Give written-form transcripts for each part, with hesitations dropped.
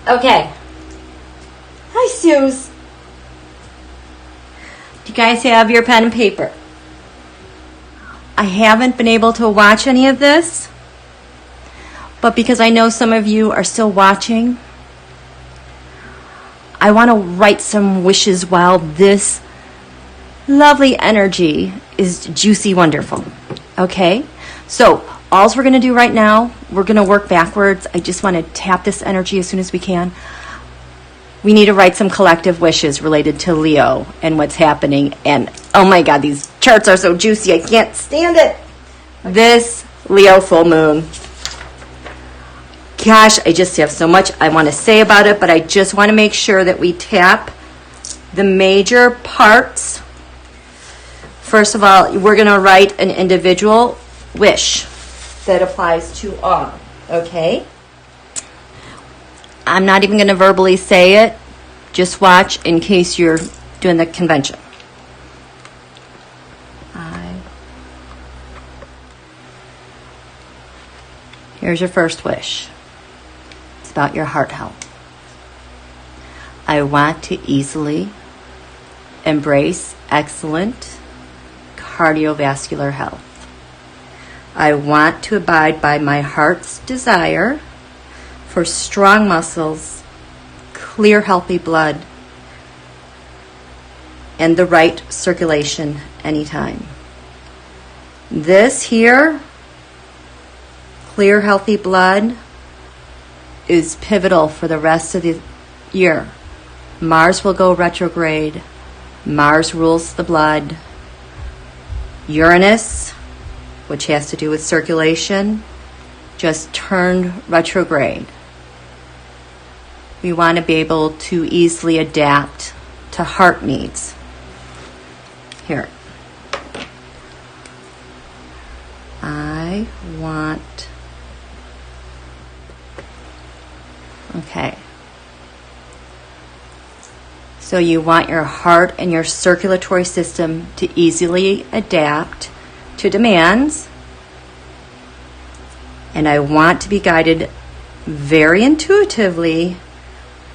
Okay. Hi, Suze. Do you guys have your pen and paper? I haven't been able to watch any of this, but because I know some of you are still watching, I want to write some wishes while this lovely energy is juicy wonderful. Okay? So, all we're going to do right now, we're going to work backwards. I just want to tap this energy as soon as we can. We need to write some collective wishes related to Leo and what's happening. And, oh my God, these charts are so juicy. I can't stand it. This Leo full moon. Gosh, I just have so much I want to say about it, but I just want to make sure that we tap the major parts. First of all, we're going to write an individual wish that applies to all, okay? I'm not even going to verbally say it. Just watch in case you're doing the convention. Here's your first wish. It's about your heart health. I want to easily embrace excellent cardiovascular health. I want to abide by my heart's desire for strong muscles, clear, healthy blood, and the right circulation anytime. This here, clear, healthy blood, is pivotal for the rest of the year. Mars will go retrograde. Mars rules the blood. Uranus, which has to do with circulation, just turned retrograde. We want to be able to easily adapt to heart needs. Here. I want... Okay. So you want your heart and your circulatory system to easily adapt to demands. And I want to be guided very intuitively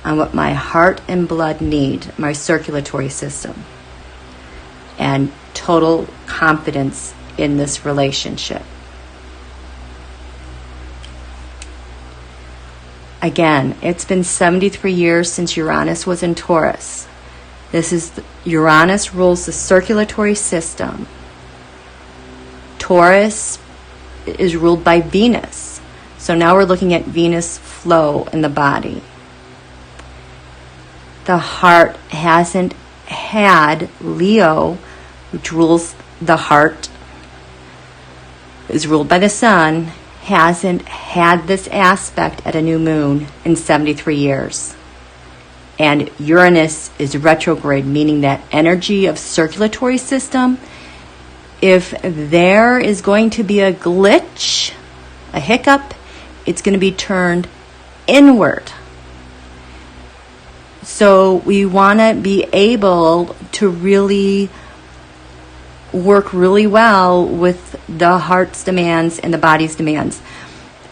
on what my heart and blood need, my circulatory system, and total confidence in this relationship. Again, it's been 73 years since Uranus was in Taurus. Uranus rules the circulatory system. Taurus is ruled by Venus. So now we're looking at Venus flow in the body. The heart hasn't had Leo, which rules the heart, is ruled by the sun, hasn't had this aspect at a new moon in 73 years. And Uranus is retrograde, meaning that energy of circulatory system, if there is going to be a glitch, a hiccup, it's going to be turned inward. So we want to be able to really work really well with the heart's demands and the body's demands.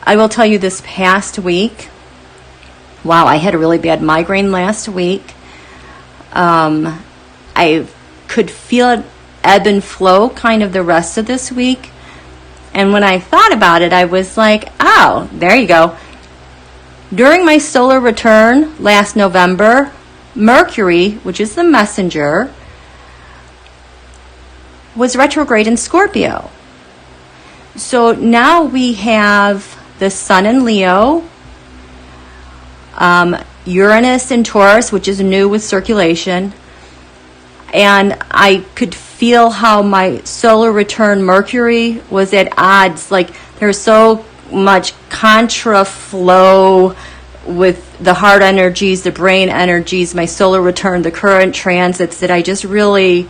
I will tell you this past week, wow, I had a really bad migraine last week. I could feel it ebb and flow kind of the rest of this week. And when I thought about it, I was like, oh, there you go. During my solar return last November, Mercury, which is the messenger, was retrograde in Scorpio. So now we have the sun in Leo, Uranus in Taurus, which is new with circulation, and I could feel how my solar return Mercury was at odds. Like there's so much contra flow with the heart energies, the brain energies, my solar return, the current transits, that I just really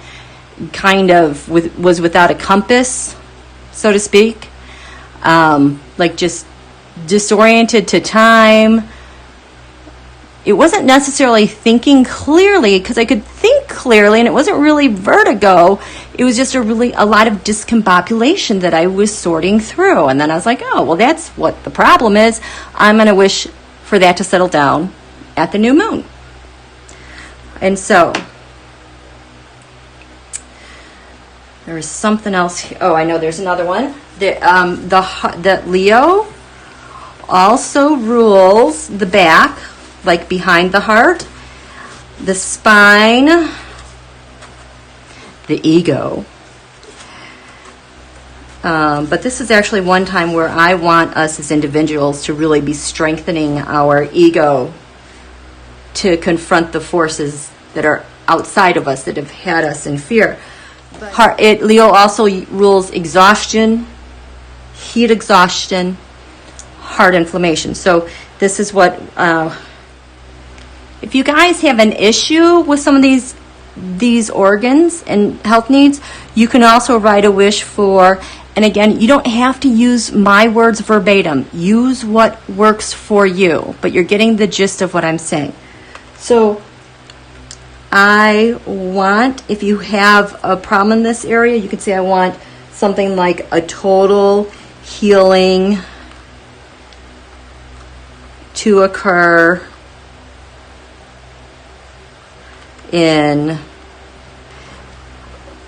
kind of was without a compass, so to speak, like just disoriented to time. It wasn't necessarily thinking clearly, because I could think clearly, and it wasn't really vertigo. It was just a lot of discombobulation that I was sorting through. And then I was like, oh, well, that's what the problem is. I'm going to wish for that to settle down at the new moon. And so there is something else. Oh, I know there's another one. The Leo also rules the back, like behind the heart, the spine, the ego. But this is actually one time where I want us as individuals to really be strengthening our ego to confront the forces that are outside of us that have had us in fear. Leo also rules exhaustion, heat exhaustion, heart inflammation. So this is what, if you guys have an issue with some of these organs and health needs, you can also write a wish for, and again, you don't have to use my words verbatim. Use what works for you, but you're getting the gist of what I'm saying. So I want, if you have a problem in this area, you could say I want something like a total healing to occur in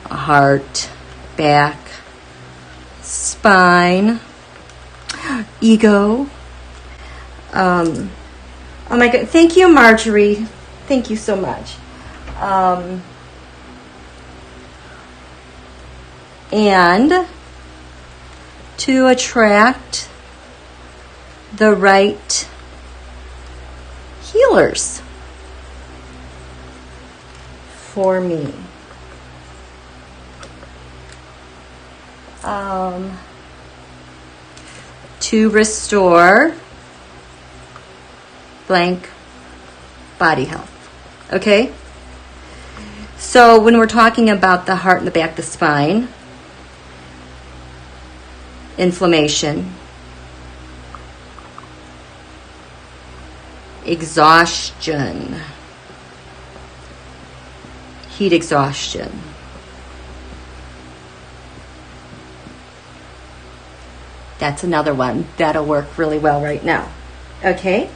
heart, back, spine, ego. Oh my God. Thank you, Marjorie. Thank you so much. And to attract the right healers for me. To restore blank body health. Okay? So when we're talking about the heart and the back, the spine, inflammation, exhaustion, heat exhaustion, that's another one that'll work really well right now. Okay?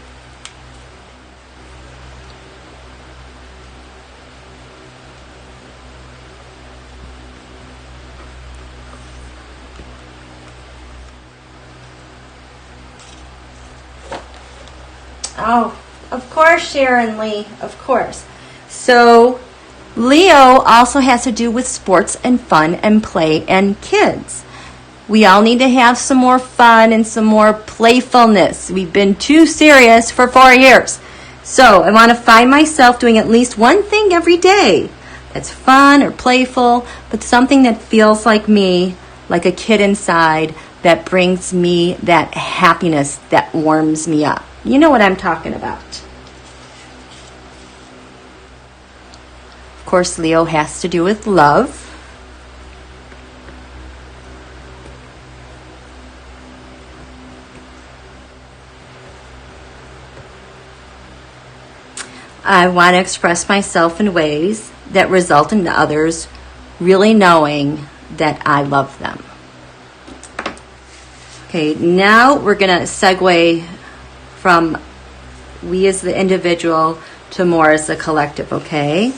Oh, of course, Sharon Lee, of course. So Leo also has to do with sports and fun and play and kids. We all need to have some more fun and some more playfulness. We've been too serious for 4 years. So I want to find myself doing at least one thing every day that's fun or playful, but something that feels like me, like a kid inside, that brings me that happiness that warms me up. You know what I'm talking about. Of course, Leo has to do with love. I want to express myself in ways that result in others really knowing that I love them. Okay, now we're going to segue from we as the individual to more as a collective, okay?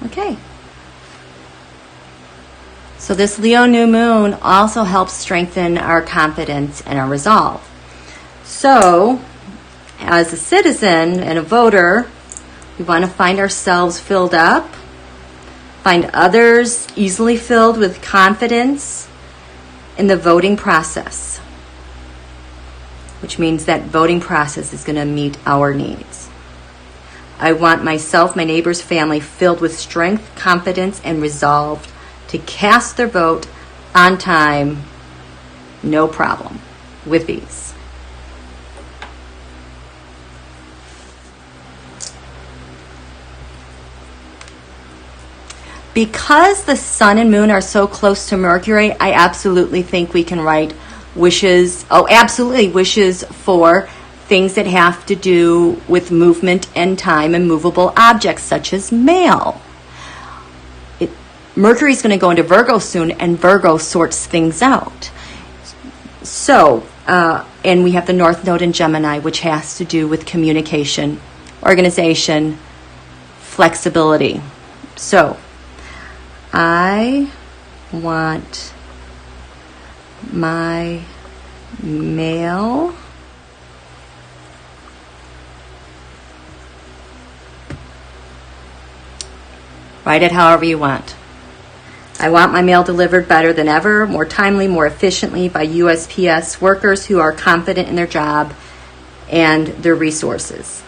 Okay. So this Leo new moon also helps strengthen our confidence and our resolve. So, as a citizen and a voter, we want to find ourselves filled up, find others easily filled with confidence in the voting process, which means that voting process is going to meet our needs. I want myself, my neighbors, family filled with strength, confidence, and resolve to cast their vote on time, no problem, with ease. because the sun and moon are so close to Mercury, I absolutely think we can write wishes. Oh, absolutely, wishes for things that have to do with movement and time and movable objects, such as mail. Mercury's going to go into Virgo soon, and Virgo sorts things out. So, and we have the North Node in Gemini, which has to do with communication, organization, flexibility. So, I want my mail write it however you want. I want my mail delivered better than ever, more timely, more efficiently by USPS workers who are confident in their job and their resources.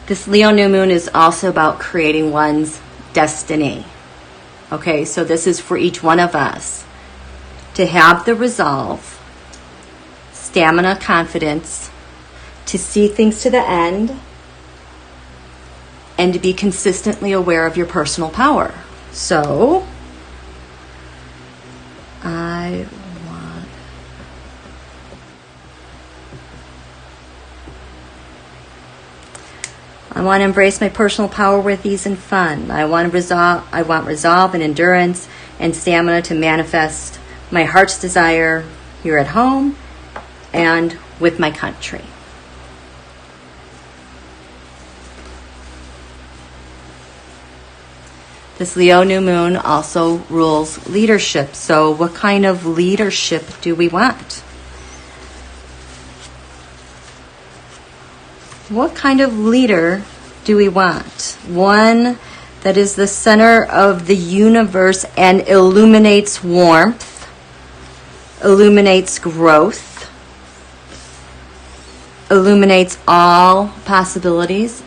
This Leo new moon is also about creating one's destiny. Okay, so this is for each one of us to have the resolve, stamina, confidence, to see things to the end, and to be consistently aware of your personal power. So, I want to embrace my personal power with ease and fun. I want resolve and endurance and stamina to manifest my heart's desire here at home and with my country. This Leo new moon also rules leadership. So what kind of leadership do we want? What kind of leader do we want? One that is the center of the universe and illuminates warmth, illuminates growth, illuminates all possibilities,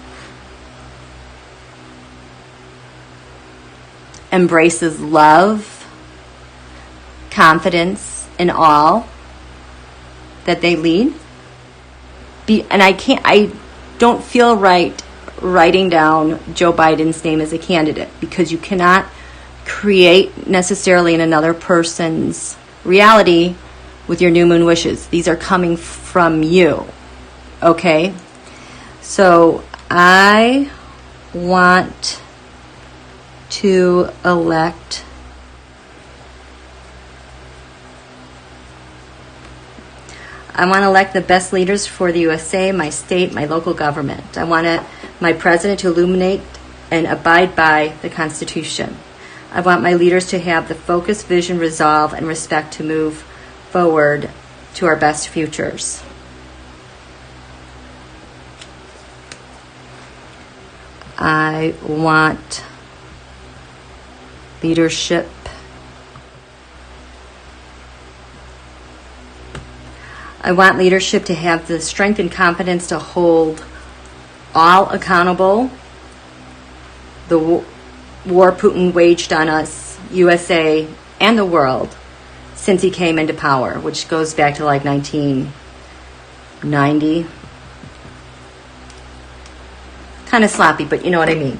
embraces love, confidence in all that they lead. I don't feel right writing down Joe Biden's name as a candidate, because you cannot create necessarily in another person's reality with your new moon wishes. These are coming from you. Okay? So I want to elect the best leaders for the USA, my state, my local government. I want my president to illuminate and abide by the Constitution. I want my leaders to have the focus, vision, resolve, and respect to move forward to our best futures. I want leadership. I want leadership to have the strength and confidence to hold all accountable. The war Putin waged on us, USA, and the world since he came into power, which goes back to like 1990. Kind of sloppy, but you know what I mean.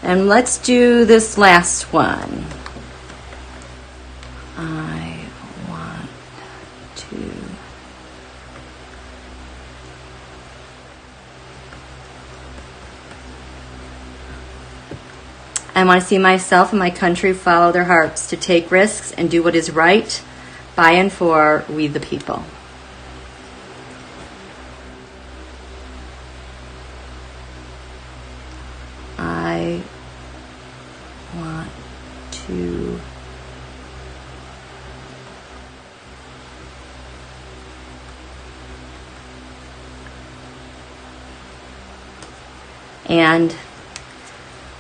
And let's do this last one. I want to see myself and my country follow their hearts, to take risks and do what is right by and for we the people. I want to and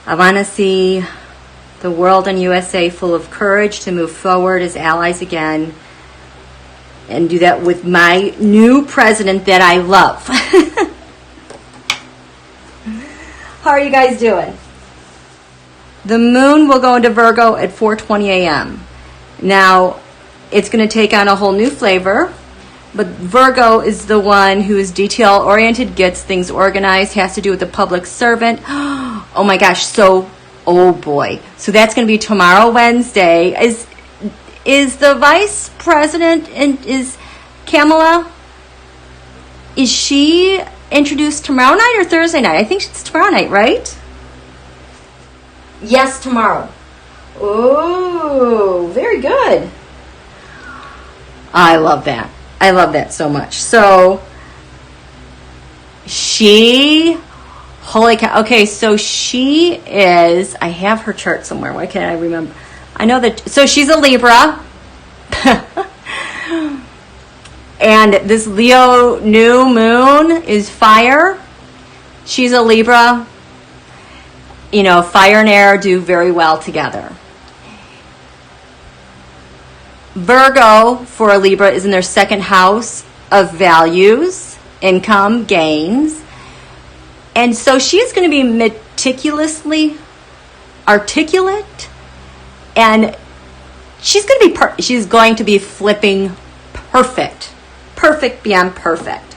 I want to see the world and USA full of courage to move forward as allies again, and do that with my new president that I love. How are you guys doing? The moon will go into Virgo at 4:20 a.m. Now, it's going to take on a whole new flavor But Virgo is the one who is detail-oriented, gets things organized, has to do with the public servant. Oh my gosh, so, oh boy. So that's going to be tomorrow, Wednesday. Is the vice president, is Kamala, is she introduced tomorrow night or Thursday night? I think it's tomorrow night, right? Yes, tomorrow. Oh, very good. I love that. I love that so much. So holy cow. Okay, so she is, I have her chart somewhere. Why can't I remember? I know that, so she's a Libra. And this Leo new moon is fire. She's a Libra. You know, fire and air do very well together. Virgo for a Libra is in their second house of values, income, gains. And so she's going to be meticulously articulate, and she's going to be flipping perfect beyond perfect.